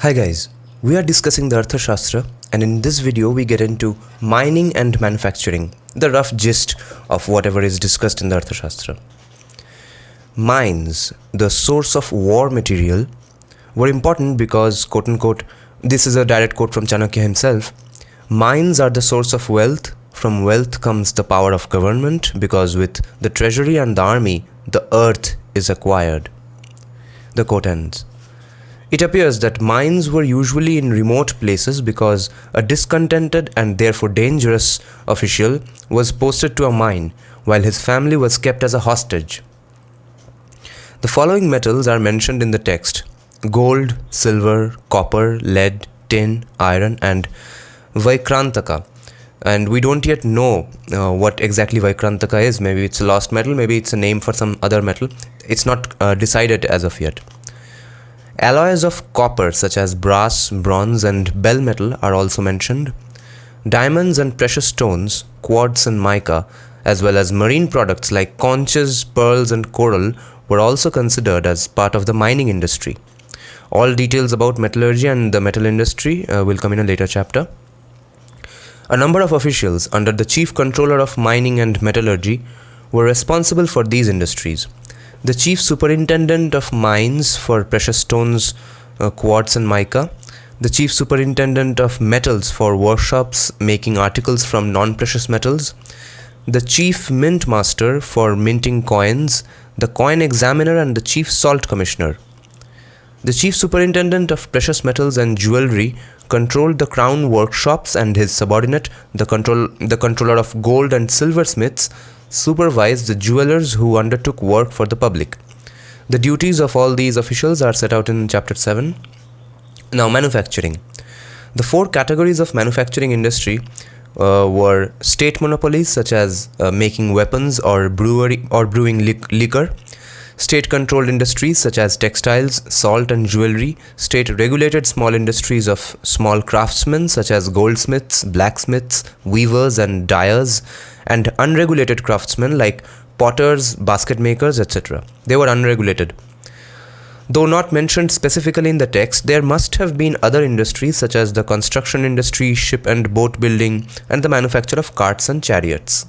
Hi guys, we are discussing the Arthashastra, and in this video we get into mining and manufacturing, the rough gist of whatever is discussed in the Arthashastra. Mines, the source of war material, were important because, quote unquote, this is a direct quote from Chanakya himself, mines are the source of wealth, from wealth comes the power of government, because with the treasury and the army, the earth is acquired. The quote ends. It appears that mines were usually in remote places because a discontented and therefore dangerous official was posted to a mine while his family was kept as a hostage. The following metals are mentioned in the text: gold, silver, copper, lead, tin, iron, and Vaikrantaka. And we don't yet know what exactly Vaikrantaka is. Maybe it's a lost metal, maybe it's a name for some other metal. It's not decided as of yet. Alloys of copper such as brass, bronze, and bell metal are also mentioned. Diamonds and precious stones, quartz and mica, as well as marine products like conches, pearls, and coral were also considered as part of the mining industry. All details about metallurgy and the metal industry will come in a later chapter. A number of officials under the chief controller of mining and metallurgy were responsible for these industries. The chief superintendent of mines for precious stones, quartz and mica, the chief superintendent of metals for workshops making articles from non-precious metals, the chief mint master for minting coins, the coin examiner, and the chief salt commissioner. The chief superintendent of precious metals and jewelry controlled the crown workshops, and his subordinate, the controller of gold and silversmiths, supervised the jewelers who undertook work for the public. The duties of all these officials are set out in chapter 7. Now, manufacturing. The four categories of manufacturing industry were state monopolies such as making weapons or brewing liquor, state-controlled industries such as textiles, salt and jewelry, state-regulated small industries of small craftsmen such as goldsmiths, blacksmiths, weavers and dyers, and unregulated craftsmen like potters, basket makers, etc. They were unregulated. Though not mentioned specifically in the text, there must have been other industries such as the construction industry, ship and boat building, and the manufacture of carts and chariots.